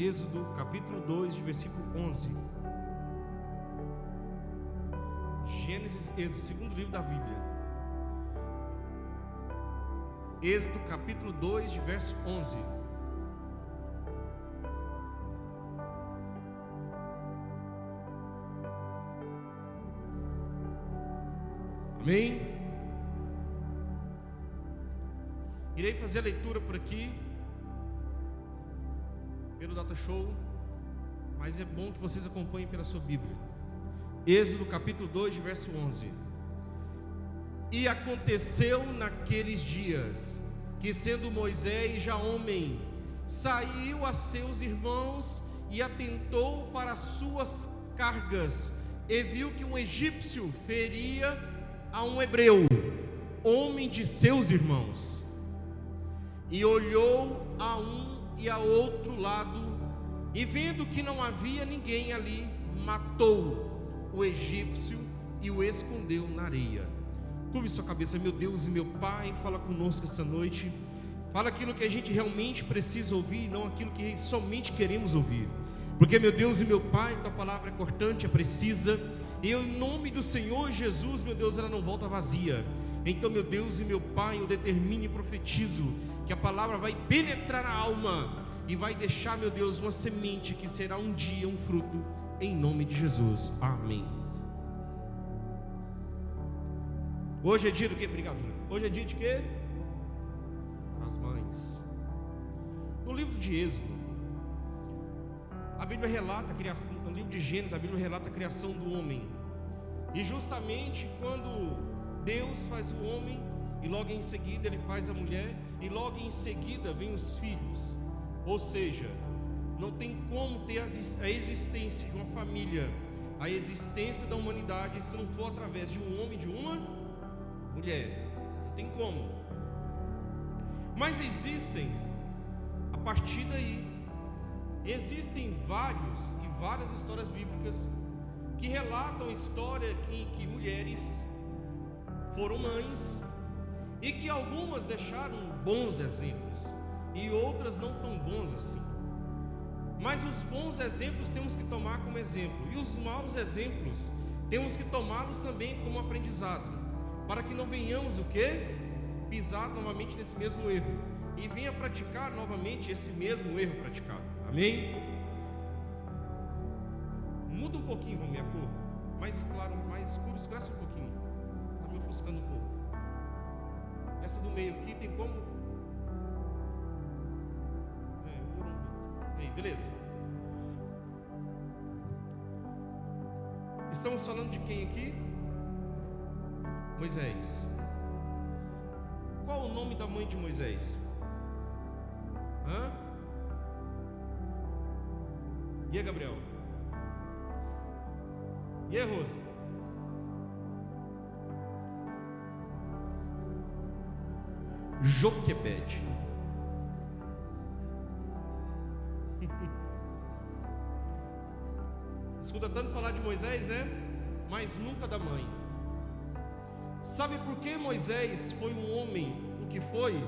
Êxodo capítulo 2, de versículo 11. Gênesis, Êxodo, segundo livro da Bíblia. Êxodo capítulo 2, de verso 11. Amém? Irei fazer a leitura por aqui, pelo Data Show, mas é bom que vocês acompanhem pela sua Bíblia. Êxodo capítulo 2, de verso 11. E aconteceu naqueles dias, que sendo Moisés já homem, saiu a seus irmãos e atentou para as suas cargas, e viu que um egípcio feria a um hebreu, homem de seus irmãos, e olhou a um e a outro lado, e vendo que não havia ninguém ali, matou o egípcio e o escondeu na areia. Curve sua cabeça. Meu Deus e meu Pai, fala conosco essa noite. Fala aquilo que a gente realmente precisa ouvir, não aquilo que somente queremos ouvir, porque, meu Deus e meu Pai, tua palavra é cortante, é precisa, e em nome do Senhor Jesus, meu Deus, ela não volta vazia. Então, meu Deus e meu Pai, eu determino e profetizo que a palavra vai penetrar a alma e vai deixar, meu Deus, uma semente que será um dia um fruto, em nome de Jesus, amém. Hoje é dia do quê? Obrigado, Júlio. Hoje é dia de quê? Das mães. No livro de Êxodo, a Bíblia relata a criação. No livro de Gênesis, a Bíblia relata a criação do homem. E justamente quando Deus faz o homem, e logo em seguida ele faz a mulher, e logo em seguida vem os filhos. Ou seja, não tem como ter a existência de uma família, a existência da humanidade, se não for através de um homem e de uma mulher. Não tem como. Mas existem, a partir daí, existem várias histórias bíblicas que relatam a história em que mulheres foram mães, e que algumas deixaram bons exemplos e outras não tão bons assim. Mas os bons exemplos temos que tomar como exemplo, e os maus exemplos temos que tomá-los também como aprendizado, para que não venhamos o quê? Pisar novamente nesse mesmo erro, e venha praticar novamente esse mesmo erro praticado. Amém? Muda um pouquinho a minha cor, mais claro, mais escuro, escurece um pouquinho, está me ofuscando um pouco. Essa do meio aqui tem como? Aí, beleza. Estamos falando de quem aqui? Moisés. Qual o nome da mãe de Moisés? E aí, Gabriel? E aí, Rose? Joquebede. Escuta tanto falar de Moisés, né? Mas nunca da mãe. Sabe por que Moisés foi um homem o que foi?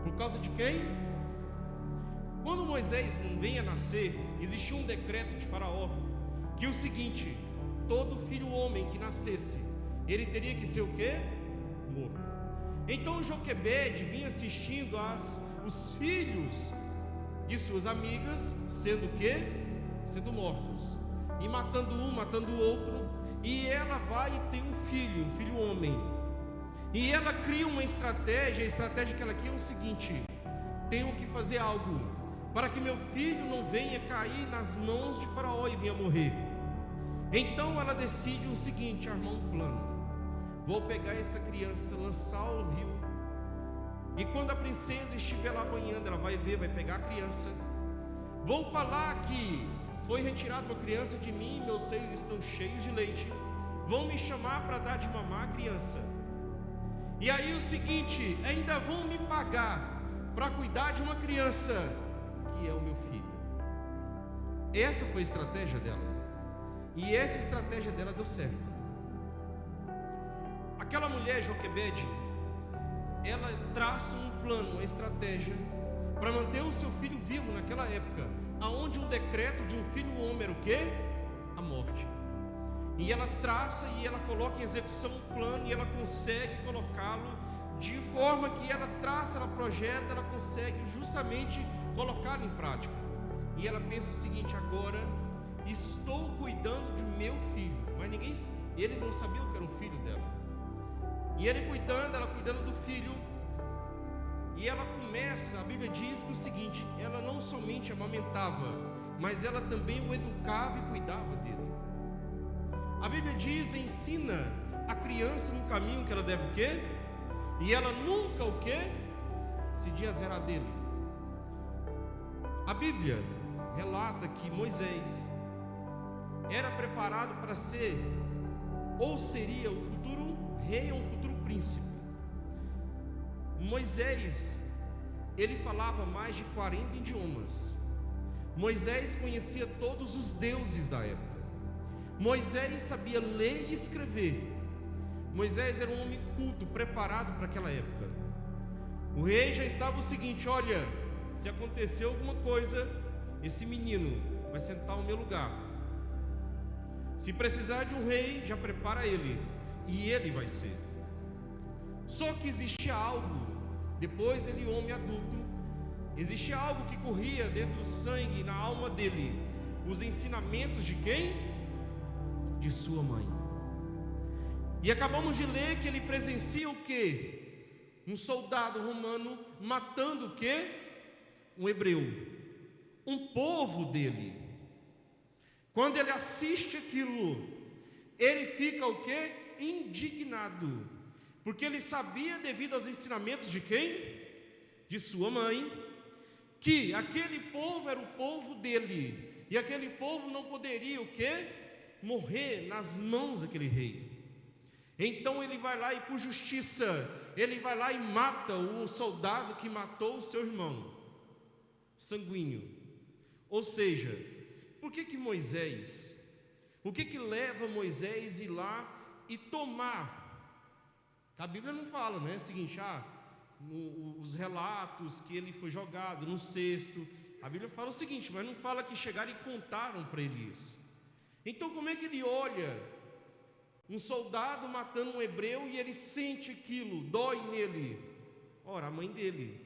Por causa de quem? Quando Moisés não veio a nascer, existia um decreto de Faraó, que o seguinte: todo filho homem que nascesse, ele teria que ser o quê? Morto. Então Joquebede vinha assistindo os filhos de suas amigas sendo o quê? Sendo mortos, e matando um, matando o outro, e ela vai e tem um filho homem, e ela cria uma estratégia. A estratégia que ela cria é o seguinte: tenho que fazer algo para que meu filho não venha cair nas mãos de Faraó e venha morrer. Então ela decide o seguinte: armar um plano. Vou pegar essa criança, lançar ao rio, e quando a princesa estiver lá banhando, ela vai ver, vai pegar a criança. Vou falar que foi retirada uma criança de mim, meus seios estão cheios de leite. Vão me chamar para dar de mamar a criança. E aí o seguinte, ainda vão me pagar para cuidar de uma criança que é o meu filho. Essa foi a estratégia dela, e essa estratégia dela deu certo. Aquela mulher, Joquebede, ela traça um plano, uma estratégia, para manter o seu filho vivo naquela época, aonde um decreto de um filho homem era o quê? A morte. E ela traça e ela coloca em execução um plano, e ela consegue colocá-lo de forma que ela traça, ela projeta, ela consegue justamente colocá-lo em prática. E ela pensa o seguinte: agora estou cuidando de meu filho. Mas eles não sabiam que era um filho dela. E ele cuidando, ela cuidando do filho. E ela começa, a Bíblia diz que o seguinte: ela não somente amamentava, mas ela também o educava e cuidava dele. A Bíblia diz, ensina a criança no caminho que ela deve o quê? E ela nunca o quê? Se desviará dele. A Bíblia relata que Moisés era preparado para ser, ou seria, o futuro rei ou um futuro príncipe. Moisés, ele falava mais de 40 idiomas. Moisés conhecia todos os deuses da época. Moisés sabia ler e escrever. Moisés era um homem culto, preparado para aquela época. O rei já estava o seguinte: olha, se acontecer alguma coisa, esse menino vai sentar no meu lugar. Se precisar de um rei, já prepara ele, e ele vai ser. Só que existia algo, depois dele homem adulto, existia algo que corria dentro do sangue, na alma dele. Os ensinamentos de quem? De sua mãe. E acabamos de ler que ele presencia o quê? Um soldado romano matando o quê? Um hebreu, um povo dele. Quando ele assiste aquilo, ele fica o quê? Indignado, porque ele sabia, devido aos ensinamentos de quem? De sua mãe, que aquele povo era o povo dele, e aquele povo não poderia o quê? Morrer nas mãos daquele rei. Então ele vai lá e, por justiça, ele vai lá e mata o soldado que matou o seu irmão sanguíneo. Ou seja, por que Moisés, o que leva Moisés a ir lá e tomar? A Bíblia não fala, né? É o seguinte: os relatos que ele foi jogado no cesto. A Bíblia fala o seguinte, mas não fala que chegaram e contaram para ele isso. Então como é que ele olha um soldado matando um hebreu e ele sente aquilo, dói nele? Ora, a mãe dele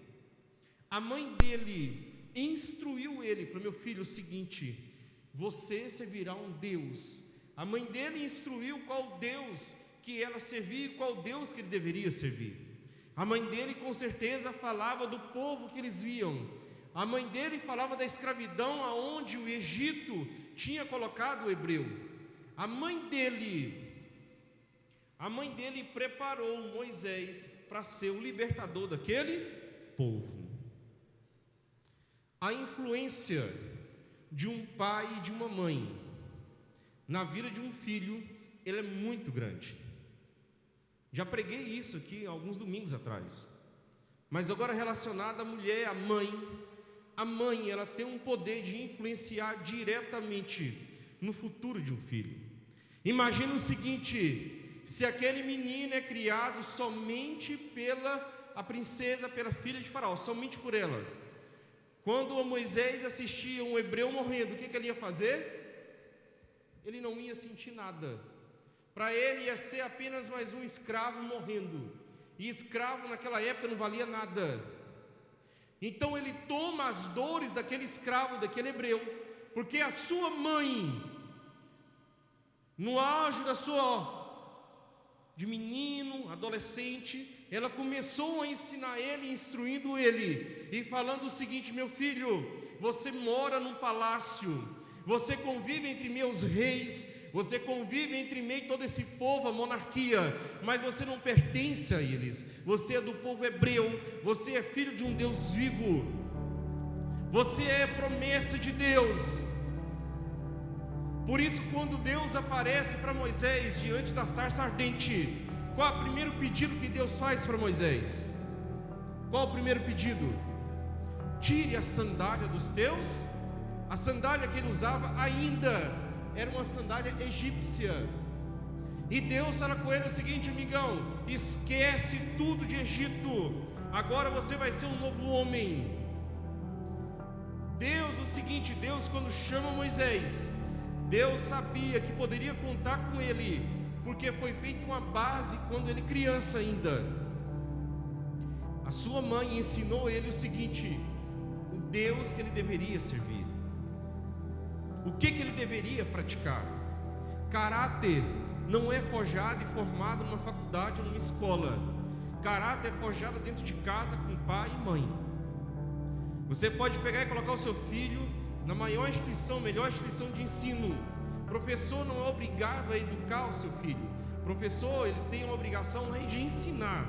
instruiu ele, falou: meu filho, é o seguinte, você servirá um Deus. A mãe dele instruiu qual Deus que ela servia e qual Deus que ele deveria servir. A mãe dele com certeza falava do povo que eles viam. A mãe dele falava da escravidão aonde o Egito tinha colocado o hebreu. A mãe dele preparou Moisés para ser o libertador daquele povo. A influência de um pai e de uma mãe na vida de um filho, ela é muito grande. Já preguei isso aqui alguns domingos atrás, mas agora relacionado à mulher, à mãe. A mãe, ela tem um poder de influenciar diretamente no futuro de um filho. Imagina o seguinte: se aquele menino é criado somente pela princesa, pela filha de Faraó, somente por ela, quando Moisés assistia um hebreu morrendo, o que ele ia fazer? Ele não ia sentir nada. Para ele ia ser apenas mais um escravo morrendo, e escravo naquela época não valia nada. Então ele toma as dores daquele escravo, daquele hebreu, porque a sua mãe, no auge da sua de menino, adolescente, ela começou a ensinar ele, instruindo ele, e falando o seguinte: meu filho, você mora num palácio, você convive entre meus reis, você convive entre meio todo esse povo, a monarquia, mas você não pertence a eles. Você é do povo hebreu, você é filho de um Deus vivo, você é promessa de Deus. Por isso, quando Deus aparece para Moisés diante da sarça ardente, qual é o primeiro pedido que Deus faz para Moisés? Qual o primeiro pedido? Tire a sandália dos teus. A sandália que ele usava ainda era uma sandália egípcia. E Deus fala com ele o seguinte: amigão, esquece tudo de Egito, agora você vai ser um novo homem. Deus quando chama Moisés, Deus sabia que poderia contar com ele, porque foi feita uma base quando ele criança ainda. A sua mãe ensinou ele o seguinte: o Deus que ele deveria servir, o que ele deveria praticar. Caráter não é forjado e formado numa faculdade ou numa escola. Caráter é forjado dentro de casa com pai e mãe. Você pode pegar e colocar o seu filho na maior instituição, melhor instituição de ensino. Professor não é obrigado a educar o seu filho. Professor, ele tem uma obrigação de ensinar.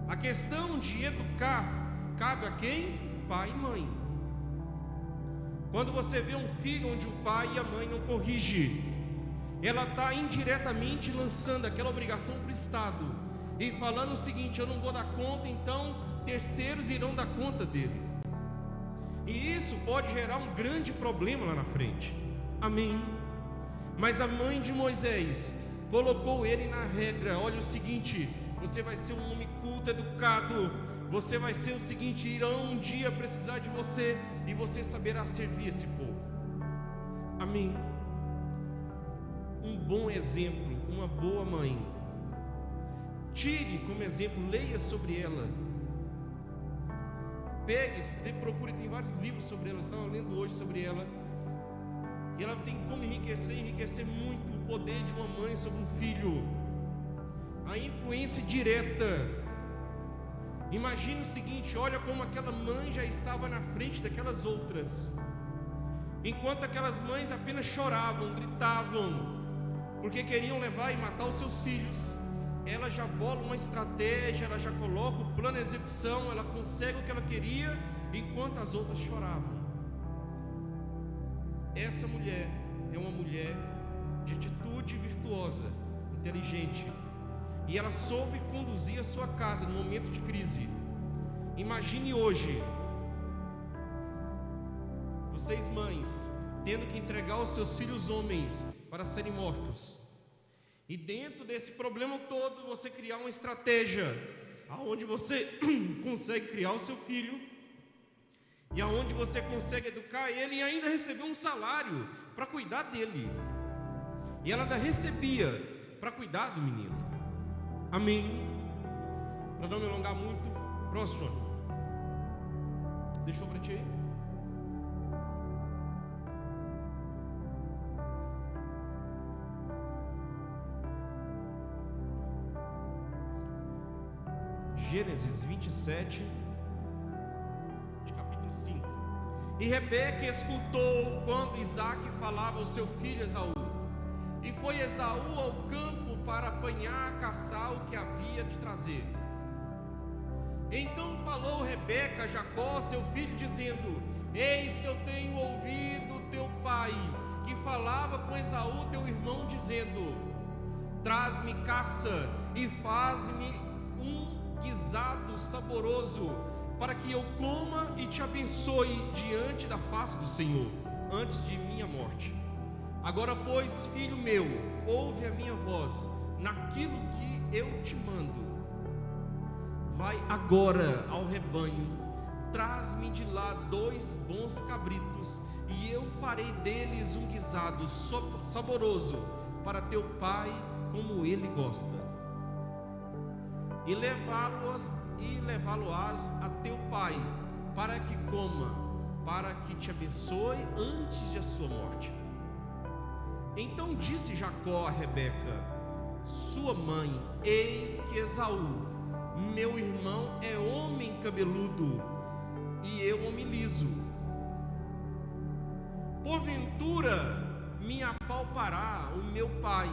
A questão de educar cabe a quem? Pai e mãe. Quando você vê um filho onde o pai e a mãe não corrigem, ela está indiretamente lançando aquela obrigação para o Estado e falando o seguinte: eu não vou dar conta, então terceiros irão dar conta dele. E isso pode gerar um grande problema lá na frente. Amém. Mas a mãe de Moisés colocou ele na regra: olha o seguinte, você vai ser um homem culto, educado. Você vai ser o seguinte: irão um dia precisar de você e você saberá servir esse povo. Amém. Um bom exemplo, uma boa mãe. Tire como exemplo, leia sobre ela. Pegue, procure, tem vários livros sobre ela. Eu estava lendo hoje sobre ela. E ela tem como enriquecer muito o poder de uma mãe sobre um filho. A influência direta. Imagine o seguinte: olha como aquela mãe já estava na frente daquelas outras. Enquanto aquelas mães apenas choravam, gritavam, porque queriam levar e matar os seus filhos, ela já bola uma estratégia, ela já coloca o plano de execução, ela consegue o que ela queria, enquanto as outras choravam. Essa mulher é uma mulher de atitude virtuosa, inteligente, e ela soube conduzir a sua casa no momento de crise. Imagine hoje, vocês mães, tendo que entregar os seus filhos homens para serem mortos, e dentro desse problema todo, você criar uma estratégia, aonde você consegue criar o seu filho, e aonde você consegue educar ele, e ainda receber um salário para cuidar dele, e ela ainda recebia para cuidar do menino. Amém. Para não me alongar muito, próximo. Deixou para ti aí? Gênesis 27, de capítulo 5. E Rebeca escutou quando Isaque falava ao seu filho Esaú. E foi Esaú ao campo para apanhar, caçar o que havia de trazer. Então falou Rebeca a Jacó, seu filho, dizendo: eis que eu tenho ouvido teu pai, que falava com Esaú teu irmão, dizendo: traz-me caça e faz-me um guisado saboroso, para que eu coma e te abençoe diante da face do Senhor, antes de minha morte. Agora, pois, filho meu, ouve a minha voz naquilo que eu te mando. Vai agora ao rebanho, traz-me de lá 2 bons cabritos, e eu farei deles um guisado saboroso para teu pai, como ele gosta. E levá-lo-ás a teu pai, para que coma, para que te abençoe antes de a sua morte. Então disse Jacó a Rebeca, sua mãe: eis que Esaú, meu irmão, é homem cabeludo, e eu homem liso. Porventura me apalpará o meu pai,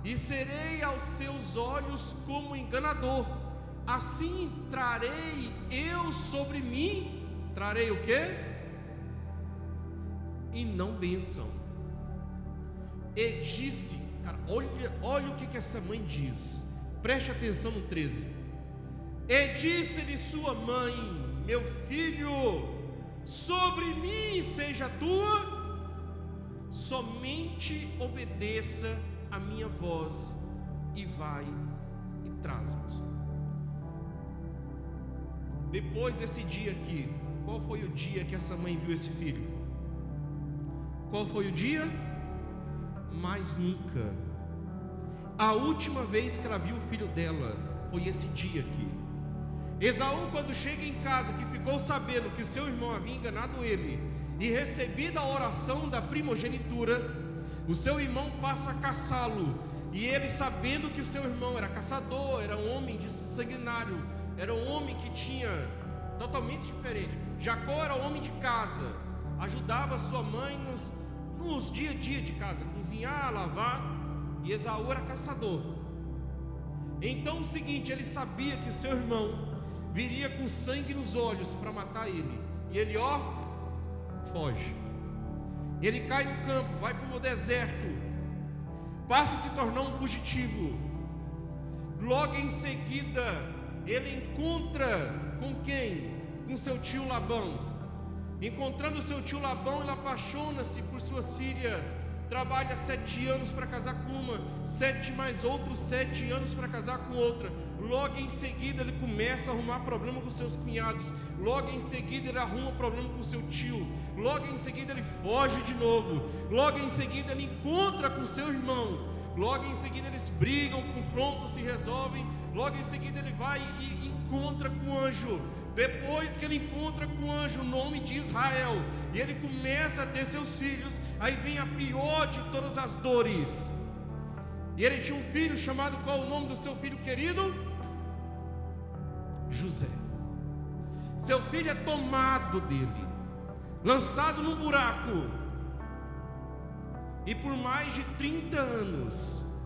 e serei aos seus olhos como enganador. Assim trarei eu sobre mim, trarei o quê? E não bênção. E disse, cara, olha o que essa mãe diz, preste atenção no 13. E disse-lhe sua mãe: meu filho, sobre mim seja tua, somente obedeça a minha voz, e vai e traz-nos. Depois desse dia aqui, qual foi o dia que essa mãe viu esse filho? Qual foi o dia? Mais nunca. A última vez que ela viu o filho dela foi esse dia aqui. Esaú, quando chega em casa, que ficou sabendo que seu irmão havia enganado ele e recebida a oração da primogenitura, o seu irmão passa a caçá-lo. E ele, sabendo que o seu irmão era caçador, era um homem de sanguinário, era um homem que tinha totalmente diferente. Jacó era um homem de casa, ajudava sua mãe nos dia a dia de casa, cozinhar, lavar, e Esaú era caçador. Então o seguinte, ele sabia que seu irmão viria com sangue nos olhos para matar ele, e ele foge. Ele cai no campo, vai para o deserto, passa a se tornar um fugitivo. Logo em seguida ele encontra com quem? Com seu tio Labão. Encontrando seu tio Labão, ele apaixona-se por suas filhas, trabalha 7 anos para casar com uma, 7 mais outros 7 anos para casar com outra. Logo em seguida ele começa a arrumar problema com seus cunhados, logo em seguida ele arruma problema com seu tio, logo em seguida ele foge de novo, logo em seguida ele encontra com seu irmão, logo em seguida eles brigam, confrontam, se resolvem, logo em seguida ele vai e encontra com o anjo. Depois que ele encontra com o anjo, o nome de Israel, e ele começa a ter seus filhos, aí vem a pior de todas as dores. E ele tinha um filho chamado, qual o nome do seu filho querido? José. Seu filho é tomado dele, lançado num buraco, e por mais de 30 anos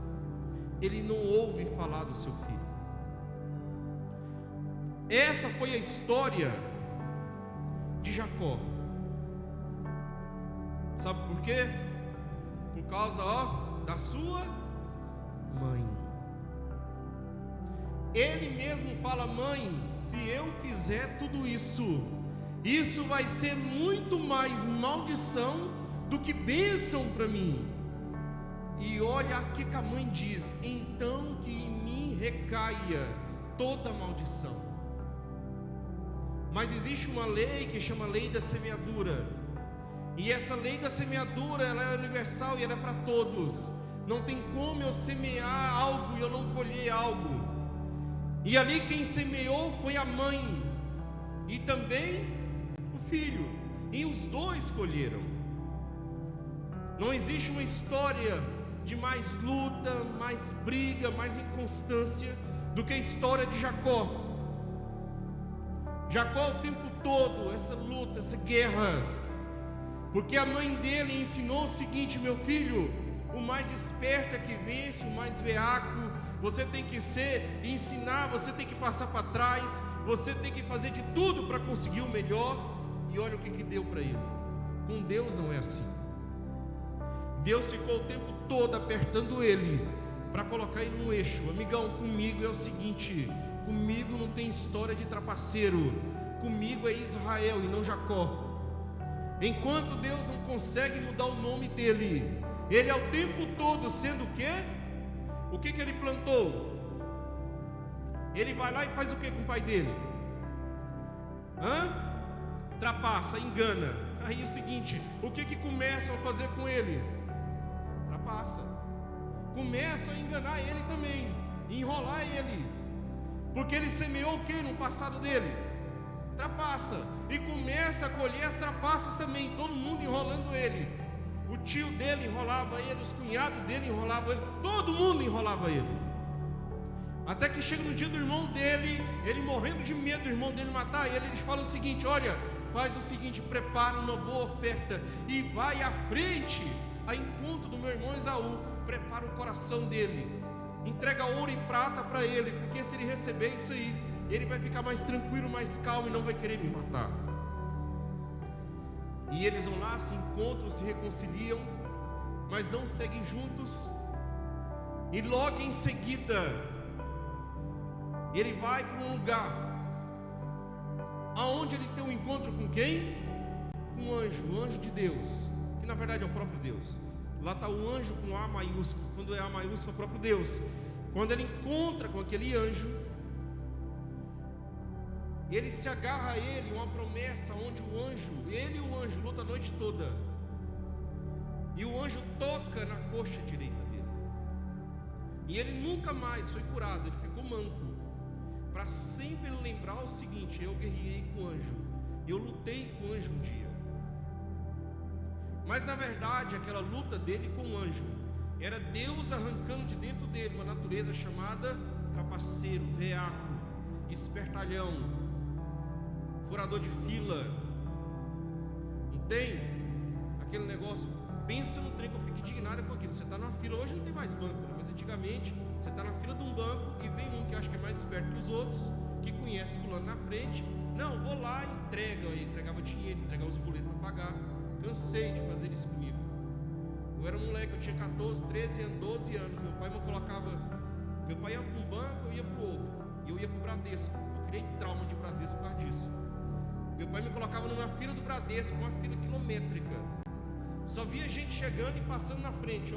ele não ouve falar do seu filho. Essa foi a história de Jacó. Sabe por quê? Por causa da sua mãe. Ele mesmo fala: mãe, se eu fizer tudo isso, isso vai ser muito mais maldição do que bênção para mim. E olha o que a mãe diz: então que em mim recaia toda maldição. Mas existe uma lei que chama lei da semeadura, e essa lei da semeadura, ela é universal e ela é para todos. Não tem como eu semear algo e eu não colher algo. E ali quem semeou foi a mãe e também o filho, e os dois colheram. Não existe uma história de mais luta, mais briga, mais inconstância do que a história de Jacó. Jacó o tempo todo, essa luta, essa guerra, porque a mãe dele ensinou o seguinte: meu filho, o mais esperto é que vence, o mais veaco. Você tem que ser, ensinar, você tem que passar para trás, você tem que fazer de tudo para conseguir o melhor. E olha o que deu para ele. Com Deus não é assim. Deus ficou o tempo todo apertando ele para colocar ele no eixo. Amigão, comigo é o seguinte: comigo não tem história de trapaceiro, comigo é Israel e não Jacó. Enquanto Deus não consegue mudar o nome dele, ele é o tempo todo sendo o quê? O que ele plantou? Ele vai lá e faz o que com o pai dele? Trapaça, engana. Aí é o seguinte, o que começam a fazer com ele? Trapaça. Começam a enganar ele também, enrolar ele, porque ele semeou o que no passado dele? Trapaça. E começa a colher as trapaças também, todo mundo enrolando ele. O tio dele enrolava ele, os cunhados dele enrolavam ele, todo mundo enrolava ele. Até que chega no dia do irmão dele, ele morrendo de medo do irmão dele matar ele, eles falam o seguinte: olha, faz o seguinte, prepara uma boa oferta e vai à frente, a encontro do meu irmão Esaú, prepara o coração dele, entrega ouro e prata para ele, porque se ele receber isso aí, ele vai ficar mais tranquilo, mais calmo e não vai querer me matar. E eles vão lá, se encontram, se reconciliam, mas não seguem juntos. E logo em seguida ele vai para um lugar aonde ele tem um encontro com quem? Com o anjo de Deus, que na verdade é o próprio Deus. Lá está o anjo com A maiúsculo, quando é A maiúsculo é o próprio Deus. Quando ele encontra com aquele anjo, ele se agarra a ele, uma promessa onde ele e o anjo lutam a noite toda, e o anjo toca na coxa direita dele, e ele nunca mais foi curado, ele ficou manco, para sempre lembrar o seguinte: eu guerreei com o anjo, eu lutei com o anjo um dia. Mas na verdade aquela luta dele com o anjo era Deus arrancando de dentro dele uma natureza chamada trapaceiro, veaco, espertalhão, furador de fila. Não tem aquele negócio? Pensa no trem que eu fico indignado com aquilo. Você está na fila, hoje não tem mais banco, né? Mas antigamente você está na fila de um banco e vem um que acha que é mais esperto que os outros, que conhece fulano na frente. Não, vou lá e entregava dinheiro, entregava os boletos para pagar. Cansei de fazer isso comigo. Eu era um moleque, eu tinha 14, 13 anos, 12 anos. Meu pai ia para um banco, eu ia para o outro. E eu ia para o Bradesco. Eu criei trauma de Bradesco por causa disso. Meu pai me colocava numa fila do Bradesco, uma fila quilométrica. Só via gente chegando e passando na frente,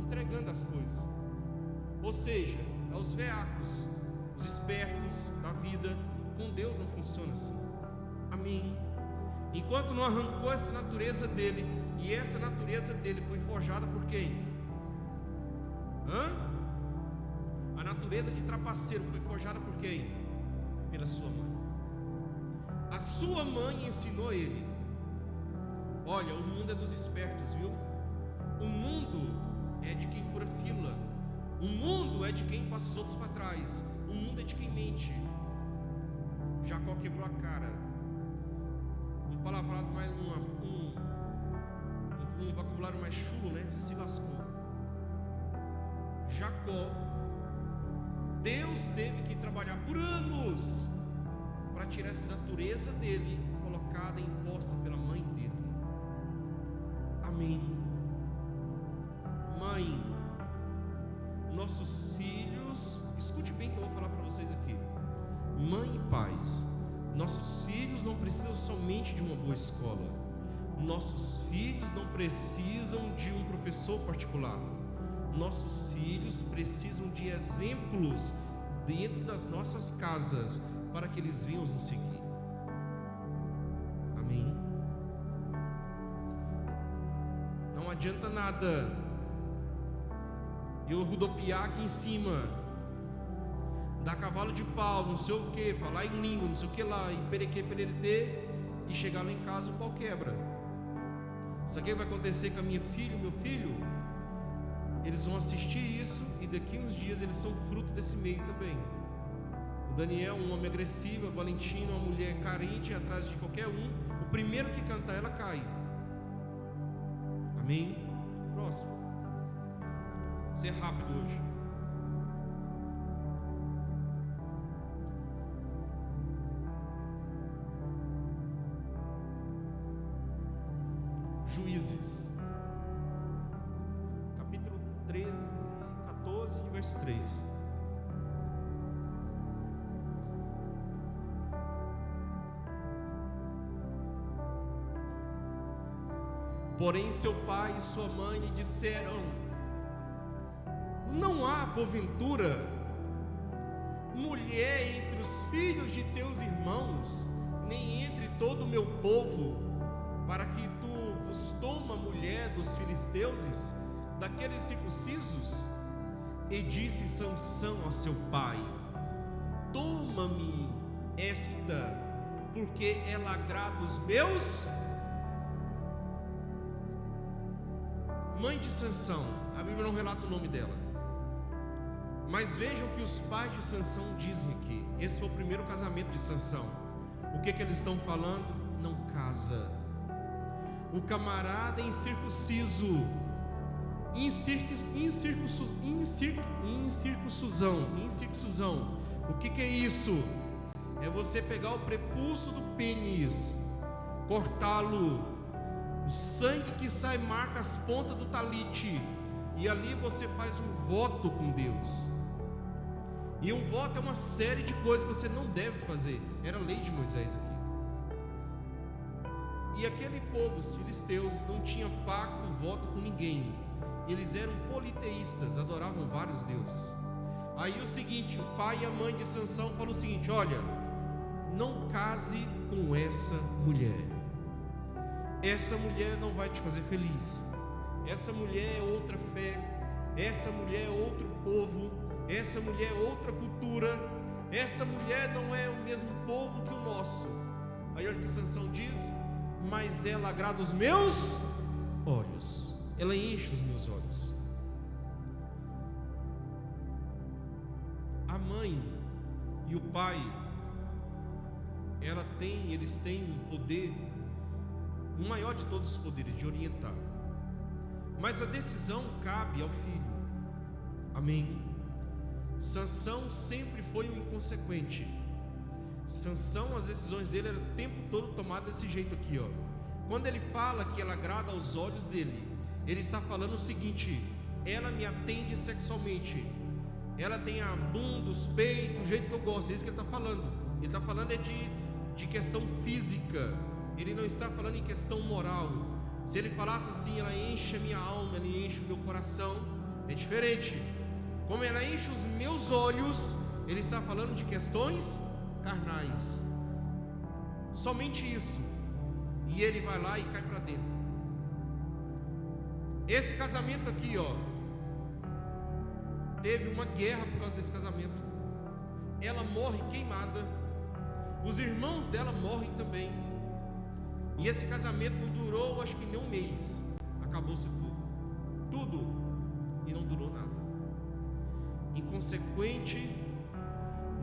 entregando as coisas. Ou seja, é os veacos, os espertos da vida. Com Deus não funciona assim. Amém. Enquanto não arrancou essa natureza dele, e essa natureza dele foi forjada por quem? A natureza de trapaceiro foi forjada por quem? Pela sua mãe. A sua mãe ensinou ele: olha, o mundo é dos espertos, viu? O mundo é de quem fura fila. O mundo é de quem passa os outros para trás. O mundo é de quem mente. Jacó quebrou a cara. Um palavrado mais um vocabulário mais chulo, né? Se lascou. Jacó, Deus teve que trabalhar por anos para tirar essa natureza dele, colocada, imposta pela mãe dele. Amém. Mãe, nossos filhos, escute bem o que eu vou falar para vocês aqui. Mãe e pais, nossos filhos não precisam somente de uma boa escola. Nossos filhos não precisam de um professor particular. Nossos filhos precisam de exemplos dentro das nossas casas para que eles venham nos seguir. Amém. Não adianta nada eu rodopiar aqui em cima, dar cavalo de pau, não sei o que, falar em língua, não sei o que lá, e perequê, pererê, e chegar lá em casa o pau quebra. Sabe o que vai acontecer com a minha filha e meu filho? Eles vão assistir isso e daqui uns dias eles são fruto desse meio também. O Daniel, um homem agressivo, a Valentina, uma mulher carente, atrás de qualquer um, o primeiro que cantar ela cai. Amém? Próximo. Vou ser rápido hoje. Juízes, capítulo 13, 14, verso 3. Porém seu pai e sua mãe lhe disseram: não há porventura mulher entre os filhos de teus irmãos, nem entre todo o meu povo, para que tu vos toma mulher dos filisteus, daqueles circuncisos? E disse Sansão a seu pai: toma-me esta, porque ela agrada os meus. Mãe de Sansão, a Bíblia não relata o nome dela, mas vejam o que os pais de Sansão dizem aqui. Esse foi o primeiro casamento de Sansão. O que eles estão falando? Não casa. O camarada é incircunciso, incircuncisão. O que é isso? É você pegar o prepúcio do pênis, cortá-lo, o sangue que sai marca as pontas do talite, e ali você faz um voto com Deus. E um voto é uma série de coisas que você não deve fazer. Era a lei de Moisés aqui. E aquele povo, os filisteus, não tinha pacto, voto com ninguém. Eles eram politeístas, adoravam vários deuses. Aí o seguinte, o pai e a mãe de Sansão falam o seguinte: olha, não case com essa mulher. Essa mulher não vai te fazer feliz. Essa mulher é outra fé. Essa mulher é outro povo. Essa mulher é outra cultura. Essa mulher não é o mesmo povo que o nosso. Aí olha o que Sansão diz: mas ela agrada os meus olhos. Ela enche os meus olhos. A mãe e o pai, eles têm um poder, o maior de todos os poderes, de orientar. Mas a decisão cabe ao filho. Amém? Sansão sempre foi um inconsequente. Sansão, as decisões dele eram o tempo todo tomadas desse jeito aqui, ó. Quando ele fala que ela agrada aos olhos dele, ele está falando o seguinte: ela me atende sexualmente, ela tem a bunda, os peitos, o jeito que eu gosto. É isso que ele está falando. Ele está falando é de questão física. Ele não está falando em questão moral. Se ele falasse assim, ela enche a minha alma, ela enche o meu coração, é diferente. Como ela enche os meus olhos, ele está falando de questões carnais. Somente isso. E ele vai lá e cai para dentro. Esse casamento aqui, ó, teve uma guerra por causa desse casamento. Ela morre queimada. Os irmãos dela morrem também. E esse casamento não durou, acho que nem um mês. Acabou-se tudo. E não durou nada. Inconsequente,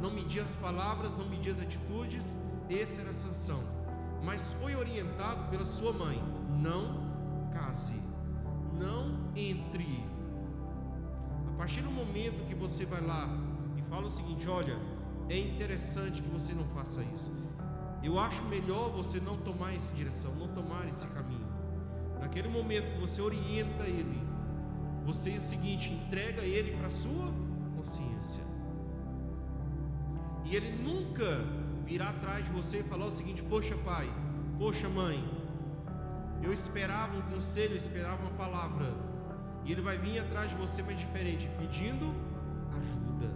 não media as palavras, não media as atitudes. Esse era Sansão. Mas foi orientado pela sua mãe: não case, não entre. A partir do momento que você vai lá e fala o seguinte: olha, é interessante que você não faça isso, eu acho melhor você não tomar essa direção, não tomar esse caminho. Naquele momento que você orienta ele, você é o seguinte: entrega ele para a sua consciência. E ele nunca virá atrás de você e falar o seguinte: poxa pai, poxa mãe, eu esperava um conselho, eu esperava uma palavra. E ele vai vir atrás de você, mas diferente, pedindo ajuda,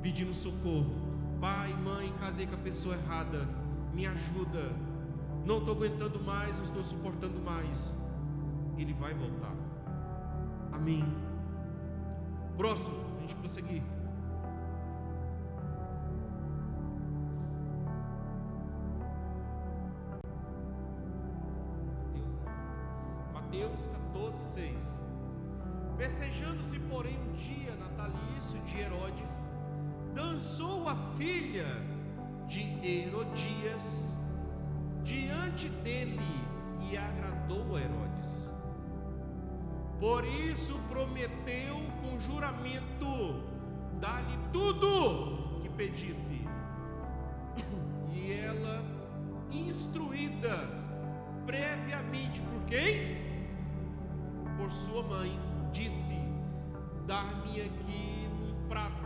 pedindo socorro. Pai, mãe, casei com a pessoa errada, me ajuda, não estou aguentando mais, não estou suportando mais. Ele vai voltar. Amém. Próximo, a gente prosseguir. Mateus 14:6. Festejando-se, porém, um dia natalício de Herodes, dançou a filha de Herodias diante dele e agradou a Herodes. Por isso prometeu com juramento dar-lhe tudo que pedisse. E ela, instruída previamente por quem? Por sua mãe, disse: dar-me aqui num prato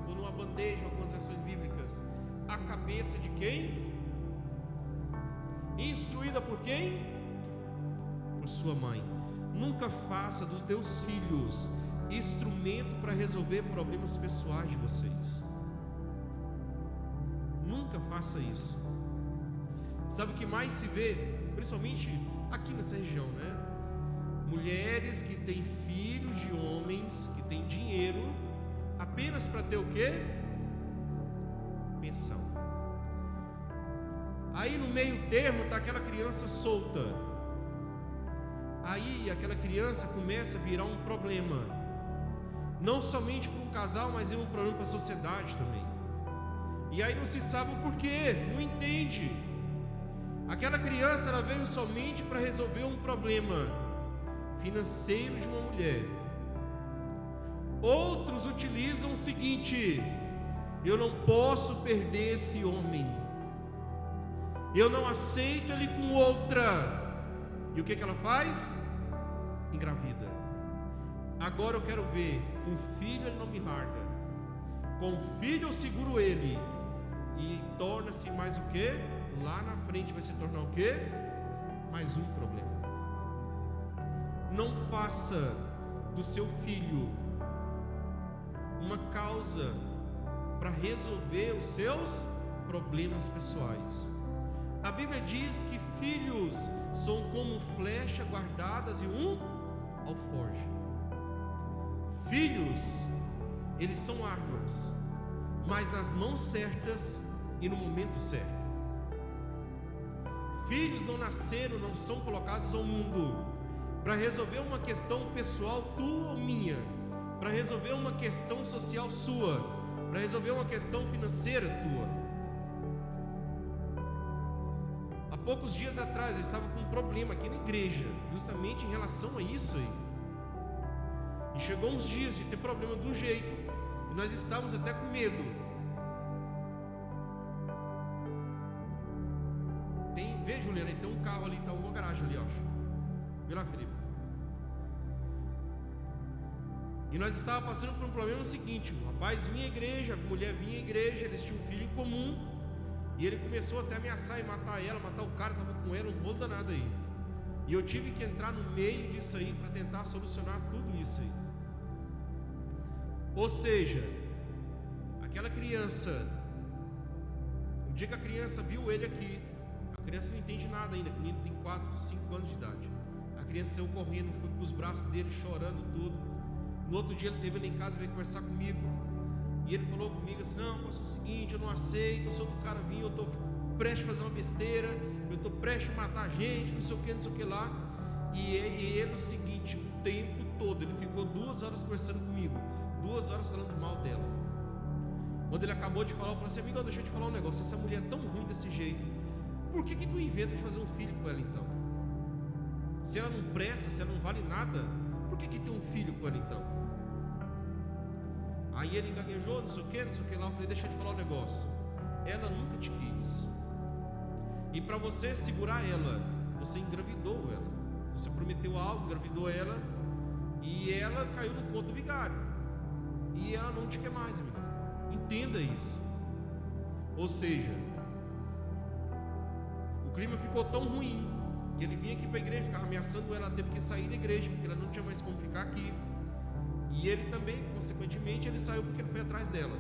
ou numa bandeja, algumas versões bíblicas, a cabeça de quem? Instruída por quem? Por sua mãe. Nunca faça dos teus filhos instrumento para resolver problemas pessoais de vocês. Nunca faça isso. Sabe o que mais se vê, principalmente aqui nessa região, né? Mulheres que têm filhos de homens que têm dinheiro apenas para ter o quê? Pensão. Aí no meio termo está aquela criança solta. Aí aquela criança começa a virar um problema, não somente para um casal, mas é um problema para a sociedade também. E aí não se sabe o porquê, não entende. Aquela criança, ela veio somente para resolver um problema financeiro de uma mulher. Outros utilizam o seguinte: eu não posso perder esse homem, eu não aceito ele com outra. E o que ela faz? Engravida. Agora eu quero ver, com o filho ele não me larga, com o filho eu seguro ele. E torna-se mais o que? Lá na frente vai se tornar o que? Mais um problema. Não faça do seu filho uma causa para resolver os seus problemas pessoais. A Bíblia diz que filhos são como flecha guardadas em um alforje. Filhos, eles são armas, mas nas mãos certas e no momento certo. Filhos não nasceram, não são colocados ao mundo para resolver uma questão pessoal tua ou minha, para resolver uma questão social sua, para resolver uma questão financeira tua. Há poucos dias atrás eu estava com um problema aqui na igreja, justamente em relação a isso aí. E chegou uns dias de ter problema do jeito que nós estávamos até com medo. Vê, Juliana, tem um carro ali, está uma garagem ali, acho. Vê lá, Felipe. E nós estávamos passando por um problema seguinte: o rapaz vinha à igreja, a mulher vinha à igreja, eles tinham um filho em comum, e ele começou até a ameaçar e matar ela, matar o cara que estava com ela, um bolo danado aí. E eu tive que entrar no meio disso aí para tentar solucionar tudo isso aí. Ou seja, aquela criança, o dia que a criança viu ele aqui, a criança não entende nada ainda, o menino tem 4, 5 anos de idade. A criança saiu correndo, foi com os braços dele chorando tudo. No outro dia ele teve lá em casa, veio conversar comigo. E ele falou comigo assim: não, pastor, é o seguinte, eu não aceito, eu sou do cara vir, eu estou prestes a fazer uma besteira, eu estou prestes a matar gente, não sei o que, não sei o que lá. E ele, o seguinte, o tempo todo, ele ficou 2 horas conversando comigo, 2 horas falando mal dela. Quando ele acabou de falar, eu falei assim: amigo, deixa eu te falar um negócio, essa mulher é tão ruim desse jeito, por que tu inventa de fazer um filho com ela então? Se ela não presta, se ela não vale nada, por que tem um filho com ela então? Aí ele gaguejou, não sei o que lá. Eu falei: deixa eu te falar um negócio, ela nunca te quis, e para você segurar ela, você engravidou ela, você prometeu algo, engravidou ela, e ela caiu no conto do vigário, e ela não te quer mais, amigo. Entenda isso. Ou seja, o clima ficou tão ruim que ele vinha aqui para a igreja, ficava ameaçando ela, teve que sair da igreja, porque ela não tinha mais como ficar aqui. E ele também, consequentemente, ele saiu porque ele foi atrás dela.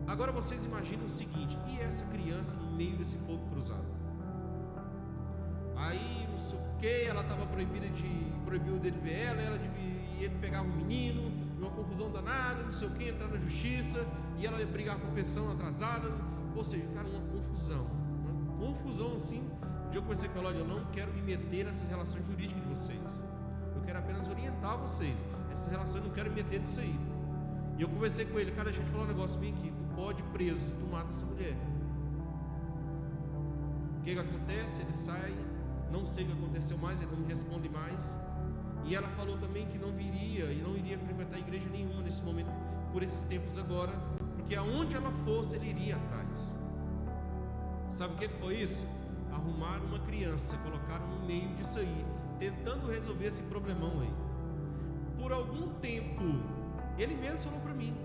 Agora vocês imaginam o seguinte: e essa criança no meio desse fogo cruzado? Aí, não sei o que, ela estava proibiu dele ver ela, e ele pegava o menino, uma confusão danada, não sei o que, entrar na justiça, e ela ia brigar por pensão atrasada. Ou seja, cara, uma confusão assim. Um dia eu conversei com ela: olha, eu não quero me meter nessas relações jurídicas de vocês, eu quero apenas orientar vocês. Essas relações eu não quero me meter nisso aí. E eu conversei com ele: cara, deixa eu te falar um negócio bem aqui, tu pode ir preso se tu mata essa mulher. O que acontece? Ele sai, não sei o que aconteceu mais, ele não me responde mais. E ela falou também que não viria e não iria frequentar a igreja nenhuma nesse momento, por esses tempos agora, porque aonde ela fosse, ele iria atrás. Sabe o que foi isso? Arrumaram uma criança, colocaram no meio disso aí, tentando resolver esse problemão aí. Por algum tempo, ele mesmo falou para mim: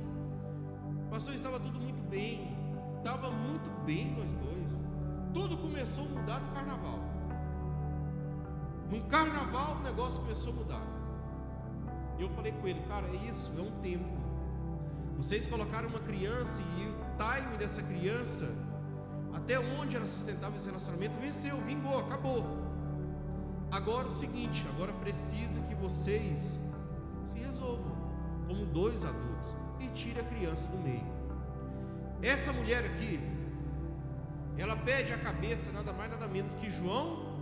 pastor, estava tudo muito bem, estava muito bem nós dois. Tudo começou a mudar no carnaval. No carnaval o negócio começou a mudar. E eu falei com ele: cara, é isso, é um tempo. Vocês colocaram uma criança e o time dessa criança, até onde ela sustentava esse relacionamento, venceu, vingou, acabou. Agora o seguinte, agora precisa que vocês se resolvam como 2 adultos e tire a criança do meio. Essa mulher aqui, ela pede a cabeça nada mais nada menos que João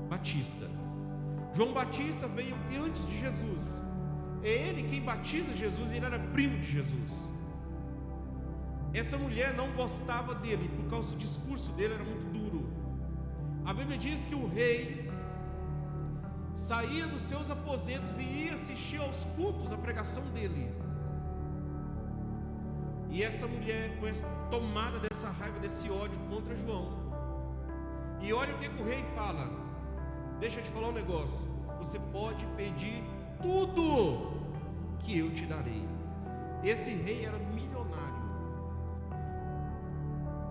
Batista. João Batista veio antes de Jesus. É ele quem batiza Jesus, e ele era primo de Jesus. Essa mulher não gostava dele por causa do discurso dele, era muito duro. A Bíblia diz que o rei saía dos seus aposentos e ia assistir aos cultos, a pregação dele. E essa mulher, com essa tomada dessa raiva, desse ódio contra João, e olha o que o rei fala: deixa eu te falar um negócio, você pode pedir tudo que eu te darei. Esse rei era milionário.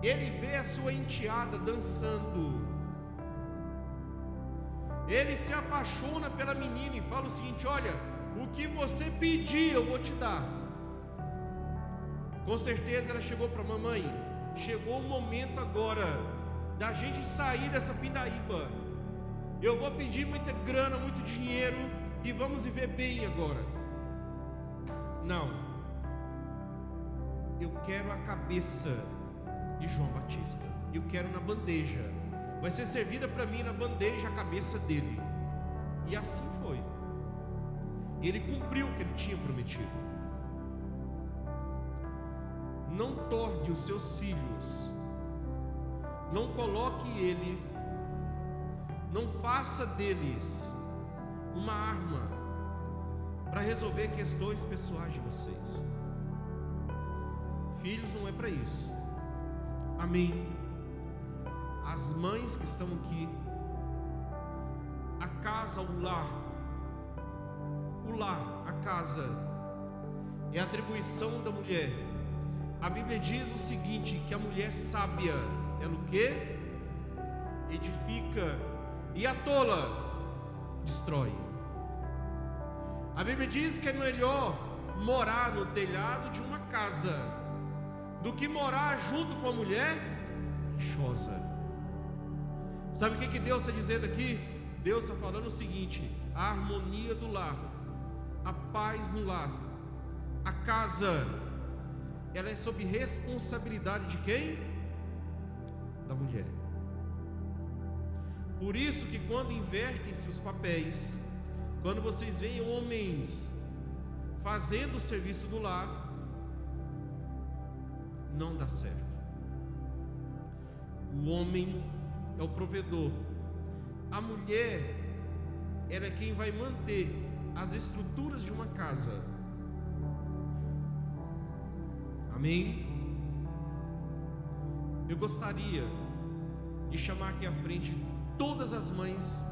Ele vê a sua enteada dançando, ele se apaixona pela menina e fala o seguinte: olha, o que você pedir eu vou te dar. Com certeza ela chegou para a mamãe: chegou o momento agora da gente sair dessa pindaíba. Eu vou pedir muita grana, muito dinheiro e vamos viver bem agora. Não. Eu quero a cabeça de João Batista. Eu quero na bandeja. Vai ser servida para mim na bandeja a cabeça dele. E assim foi. Ele cumpriu o que ele tinha prometido. Não torne os seus filhos, não coloque ele, não faça deles uma arma para resolver questões pessoais de vocês. Filhos não é para isso. Amém. As mães que estão aqui, a casa, o lar, a casa é a atribuição da mulher. A Bíblia diz o seguinte, que a mulher sábia, ela o quê? Edifica, e a tola destrói. A Bíblia diz que é melhor morar no telhado de uma casa do que morar junto com a mulher rixosa. Sabe o que Deus está dizendo aqui? Deus está falando o seguinte: a harmonia do lar, a paz no lar, a casa, ela é sob responsabilidade de quem? Da mulher. Por isso que quando invertem-se os papéis, quando vocês veem homens fazendo o serviço do lar, não dá certo. O homem é o provedor, a mulher, ela é quem vai manter as estruturas de uma casa. Amém? Eu gostaria de chamar aqui à frente todas as mães,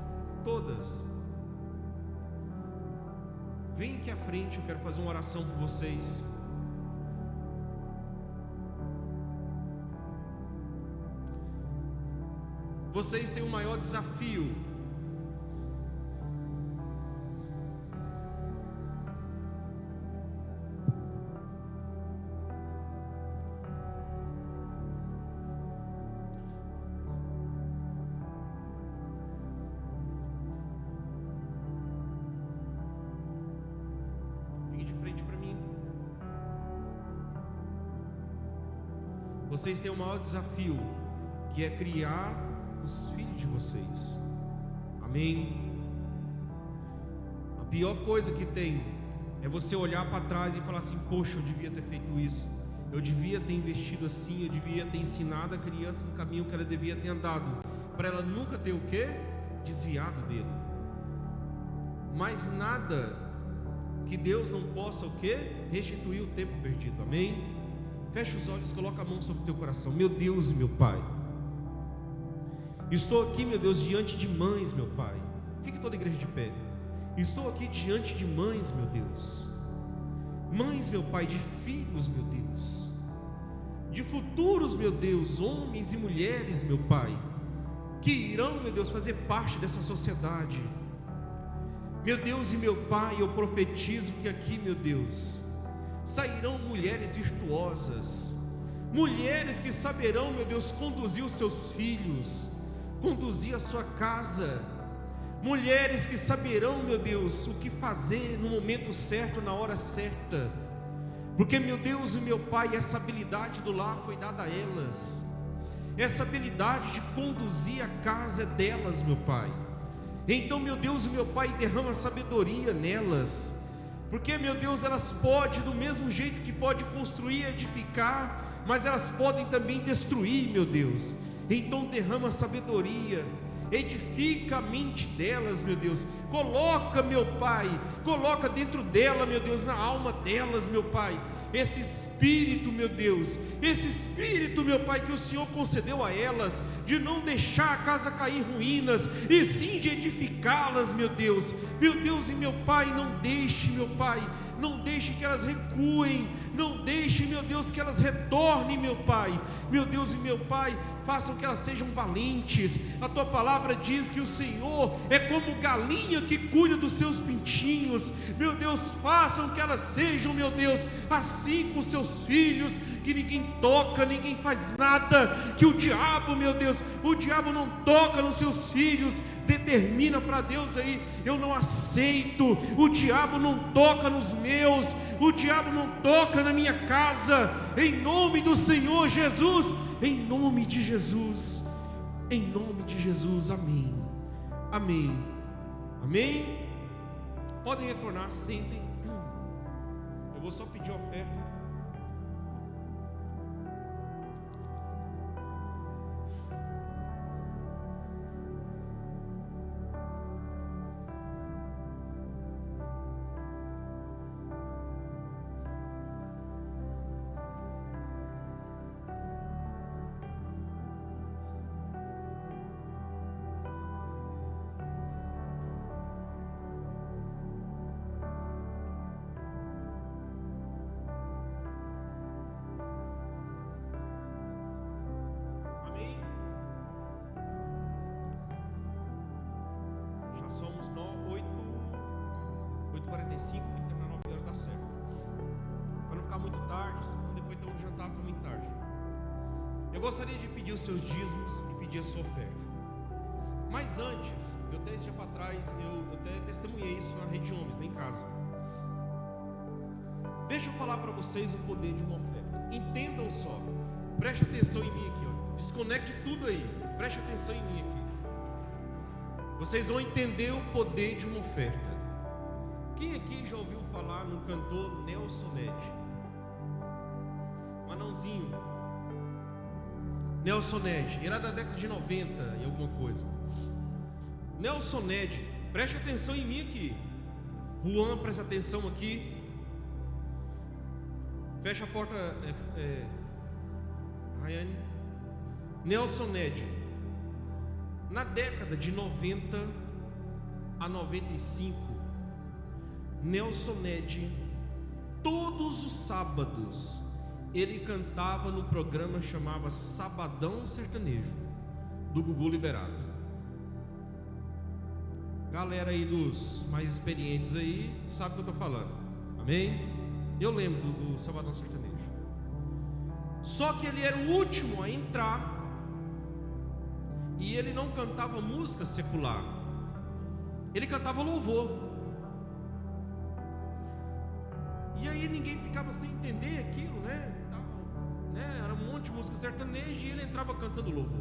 todas. Vem aqui à frente, eu quero fazer uma oração por vocês. Vocês têm o maior desafio. Fique de frente para mim. Vocês têm o maior desafio, que é criar os filhos de vocês. Amém? A pior coisa que tem é você olhar para trás e falar assim: poxa, eu devia ter feito isso, eu devia ter investido assim, eu devia ter ensinado a criança no caminho que ela devia ter andado, para ela nunca ter o quê? Desviado dele. Mas nada que Deus não possa o quê? Restituir o tempo perdido. Amém? Fecha os olhos, coloca a mão sobre o teu coração. Meu Deus e meu Pai, estou aqui, meu Deus, diante de mães, meu Pai. Fique toda a igreja de pé. Estou aqui diante de mães, meu Deus. Mães, meu Pai, de filhos, meu Deus. De futuros, meu Deus, homens e mulheres, meu Pai, que irão, meu Deus, fazer parte dessa sociedade. Meu Deus e meu Pai, eu profetizo que aqui, meu Deus, sairão mulheres virtuosas, mulheres que saberão, meu Deus, conduzir os seus filhos, conduzir a sua casa, mulheres que saberão, meu Deus, o que fazer no momento certo, na hora certa, porque, meu Deus e meu Pai, essa habilidade do lar foi dada a elas, essa habilidade de conduzir a casa é delas, meu Pai. Então, meu Deus e meu Pai, derrama sabedoria nelas, porque, meu Deus, elas podem, do mesmo jeito que pode construir e edificar, mas elas podem também destruir, meu Deus. Então derrama sabedoria, edifica a mente delas, meu Deus. Coloca, meu Pai, coloca dentro dela, meu Deus, na alma delas, meu Pai, esse espírito, meu Deus, esse espírito, meu Pai, que o Senhor concedeu a elas, de não deixar a casa cair em ruínas, e sim de edificá-las, meu Deus e meu Pai, não deixe, meu Pai, não deixe que elas recuem, não deixe, meu Deus, que elas retornem, meu Pai, meu Deus e meu Pai, façam que elas sejam valentes. A Tua palavra diz que o Senhor é como galinha que cuida dos seus pintinhos, meu Deus, façam que elas sejam, meu Deus, assim com seus filhos, que ninguém toca, ninguém faz nada, que o diabo, meu Deus, o diabo não toca nos seus filhos. Determina para Deus aí: eu não aceito, o diabo não toca nos meus, o diabo não toca na minha casa, em nome do Senhor Jesus, em nome de Jesus, em nome de Jesus, amém, amém, amém. Podem retornar, sentem. Eu vou só pedir oferta. Somos 8h45, tem que terminar 9 horas, dá certo. Para não ficar muito tarde, senão depois tem um jantar para muito tarde. Eu gostaria de pedir os seus dízimos e pedir a sua oferta. Mas antes, eu até esse dia para trás, eu até testemunhei isso na rede de homens, lá em casa. Deixa eu falar para vocês o poder de uma oferta. Entendam só, preste atenção em mim aqui, ó. Desconecte tudo aí, preste atenção em mim aqui. Vocês vão entender o poder de uma oferta. Quem aqui já ouviu falar no cantor Nelson Ned? Um anãozinho. Nelson Ned, era da década de 90 e alguma coisa. Nelson Ned, preste atenção em mim aqui. Juan, preste atenção aqui. Fecha a porta, Rayane. Nelson Ned. Na década de 90 a 95, Nelson Ned, todos os sábados, ele cantava no programa chamado Sabadão Sertanejo, do Gugu Liberato. Galera aí dos mais experientes aí, sabe o que eu estou falando, amém? Eu lembro do Sabadão Sertanejo. Só que ele era o último a entrar. E ele não cantava música secular, ele cantava louvor. E aí ninguém ficava sem entender aquilo, né? Era um monte de música sertaneja e ele entrava cantando louvor.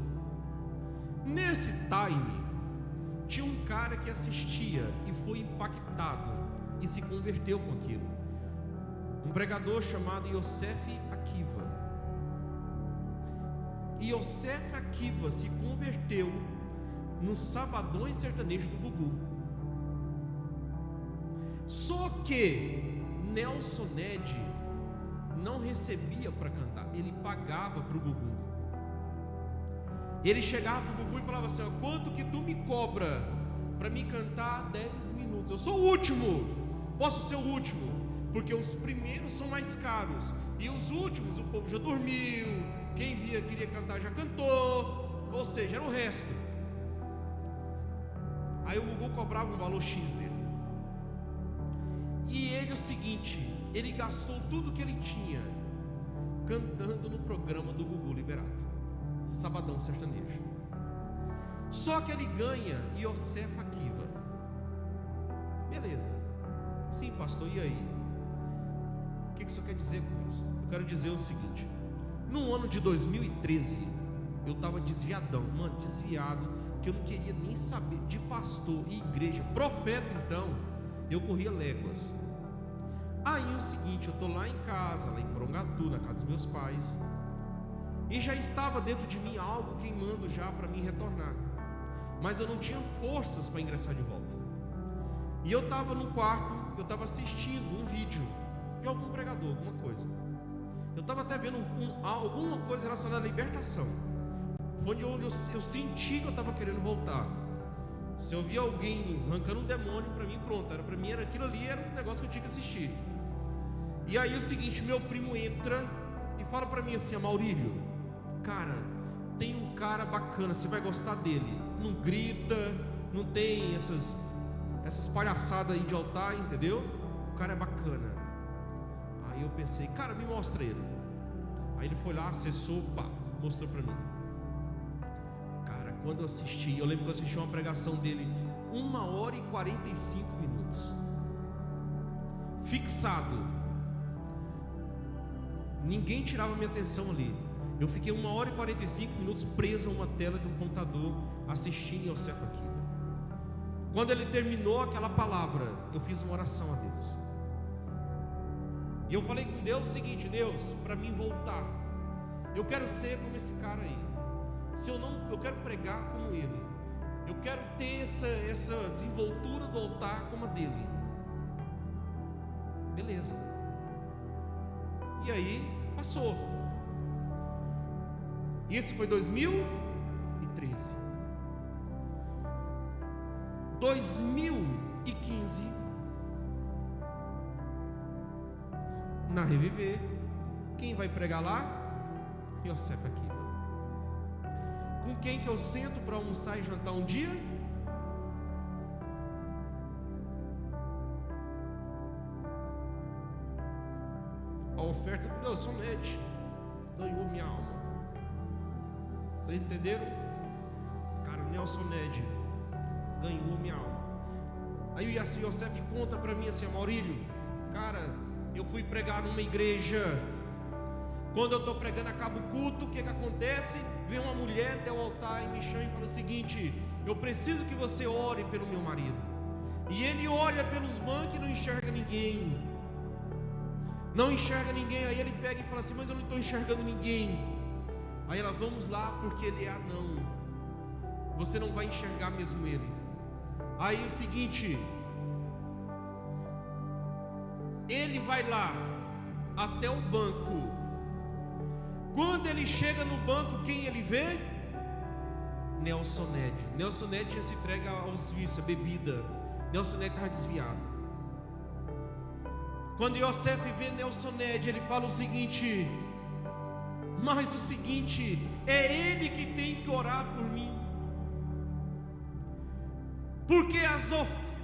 Nesse time, tinha um cara que assistia e foi impactado e se converteu com aquilo. Um pregador chamado Yosef Akiva. Yosef Akiva se converteu nos Sabadões Sertanejos do Gugu. Só que Nelson Ned não recebia para cantar, ele pagava para o Gugu. Ele chegava para o Gugu e falava assim: quanto que tu me cobra para me cantar 10 minutos? Eu sou o último, posso ser o último, porque os primeiros são mais caros e os últimos o povo já dormiu, quem queria cantar já cantou, ou seja, era o resto. Aí o Gugu cobrava um valor X dele. E ele, o seguinte, ele gastou tudo que ele tinha cantando no programa do Gugu Liberato, Sabadão Sertanejo. Só que ele ganha Yosef Akiva. Beleza. Sim, pastor, e aí? O que isso quer dizer com isso? Eu quero dizer o seguinte: no ano de 2013, eu estava desviadão, desviado, que eu não queria nem saber de pastor e igreja, profeta. Então, eu corria léguas. Aí é o seguinte, eu estou lá em casa, lá em Porongatu, na casa dos meus pais, e já estava dentro de mim algo queimando já para mim retornar, mas eu não tinha forças para ingressar de volta. E eu estava no quarto, eu estava assistindo um vídeo de algum pregador, alguma coisa. Eu estava até vendo alguma coisa relacionada à libertação, onde eu senti que eu estava querendo voltar. Se eu via alguém arrancando um demônio, para mim pronto, era aquilo ali, era um negócio que eu tinha que assistir. E aí é o seguinte, meu primo entra e fala para mim assim: Maurílio, cara, tem um cara bacana, você vai gostar dele. Não grita, não tem essas palhaçadas aí de altar, entendeu? O cara é bacana. Aí eu pensei, cara, me mostra ele. Aí ele foi lá, acessou, pá, mostrou para mim. Cara, quando eu assisti, eu lembro que eu assisti uma pregação dele 1 hora e 45 minutos, fixado, ninguém tirava minha atenção ali. Eu fiquei 1 hora e 45 minutos preso a uma tela de um computador, assistindo Yosef Akiva. Quando ele terminou aquela palavra, eu fiz uma oração a Deus, e eu falei com Deus o seguinte: Deus, para mim voltar, eu quero ser como esse cara aí. Se eu não, eu quero pregar como ele, eu quero ter essa desenvoltura do altar como a dele. Beleza. E aí passou. E esse foi 2013. 2015, na Reviver, quem vai pregar lá? Yosef Akiva. Com quem que eu sento para almoçar e jantar um dia? A oferta do Nelson Ned ganhou minha alma. Vocês entenderam? Cara, o Nelson Ned ganhou minha alma. Aí o Yosef conta para mim assim: Maurílio, cara, eu fui pregar numa igreja. Quando eu estou pregando, acaba o culto, o que acontece? Vem uma mulher até o altar e me chama e fala o seguinte: eu preciso que você ore pelo meu marido. E ele olha pelos bancos e não enxerga ninguém. Não enxerga ninguém. Aí ele pega e fala assim: mas eu não estou enxergando ninguém. Aí ela: vamos lá, porque ele é anão, você não vai enxergar mesmo ele. Aí o seguinte, ele vai lá até o banco. Quando ele chega no banco, quem ele vê? Nelson Ned. Nelson Ned tinha se entregue aos vícios, a bebida. Nelson Ned estava desviado. Quando Yosef vê Nelson Ned, ele fala o seguinte: mas o seguinte, é ele que tem que orar por mim, porque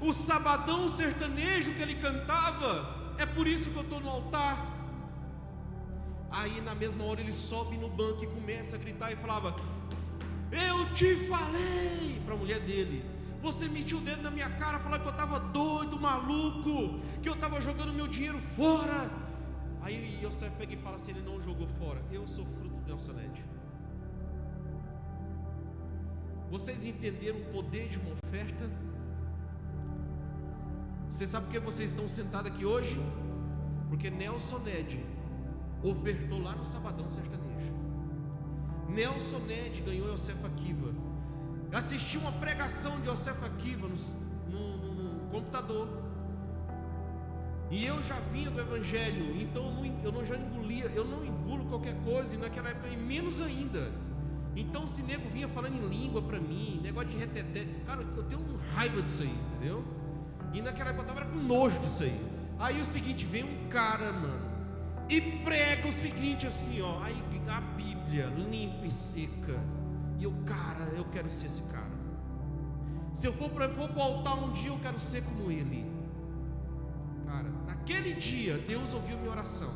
o sabadão sertanejo que ele cantava, é por isso que eu estou no altar. Aí na mesma hora ele sobe no banco e começa a gritar e falava: eu te falei, para a mulher dele, você metiu o dedo na minha cara, falando que eu estava doido, maluco, que eu estava jogando meu dinheiro fora. Aí Yosef pega e fala assim: ele não jogou fora, eu sou fruto do Nelson Ned. Vocês entenderam o poder de uma oferta? Você sabe por que vocês estão sentados aqui hoje? Porque Nelson Ned ofertou lá no sabadão sertanejo. Nelson Ned ganhou Yosef Akiva. Assisti uma pregação de Yosef Akiva no computador, e eu já vinha do evangelho, então eu não engulo qualquer coisa, e naquela época e menos ainda. Então se nego vinha falando em língua para mim, negócio de reteté, cara, eu tenho raiva disso aí, entendeu? E naquela época eu estava com nojo disso aí. Aí o seguinte, vem um cara, mano, e prega o seguinte assim, ó, aí a Bíblia limpa e seca. E eu, cara, eu quero ser esse cara. Se eu for para o altar um dia, eu quero ser como ele. Cara, naquele dia Deus ouviu minha oração.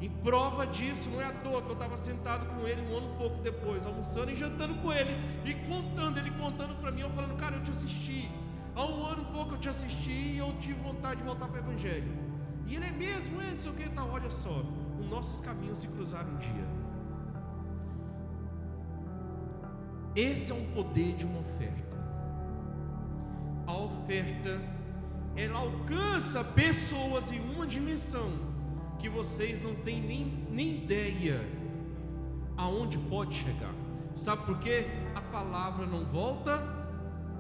Em prova disso, não é à toa que eu estava sentado com ele 1 ano e pouco depois, almoçando e jantando com ele, e ele contando para mim, eu falando: cara, eu te assisti, há 1 ano e pouco eu te assisti, e eu tive vontade de voltar para o evangelho. E ele: é mesmo, não sei o que, tá, olha só, os nossos caminhos se cruzaram um dia. Esse é um poder de uma oferta. A oferta, ela alcança pessoas em uma dimensão que vocês não têm nem ideia aonde pode chegar. Sabe por quê? A palavra não volta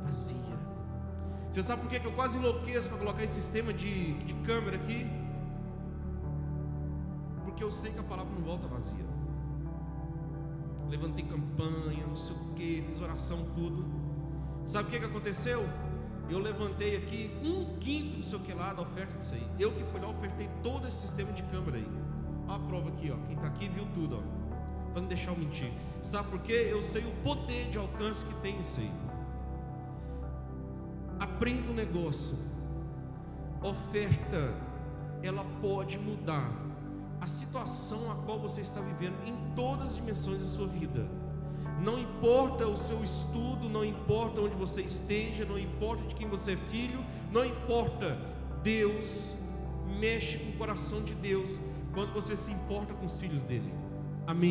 vazia. Você sabe por quê que eu quase enlouqueço para colocar esse sistema de câmera aqui? Porque eu sei que a palavra não volta vazia. Levantei campanha, não sei o que, fiz oração, tudo. Sabe o que aconteceu? Eu levantei aqui 1/5, não sei o que lá, da oferta disso aí. Eu que fui lá, ofertei todo esse sistema de câmera aí. Olha a prova aqui, ó. Quem está aqui viu tudo, ó. Para não deixar eu mentir. Sabe por quê? Eu sei o poder de alcance que tem isso aí. Aprenda um negócio. Oferta, ela pode mudar a situação a qual você está vivendo em todas as dimensões da sua vida. Não importa o seu estudo, não importa onde você esteja, não importa de quem você é filho, não importa. Deus mexe com o coração de Deus quando você se importa com os filhos dele. Amém.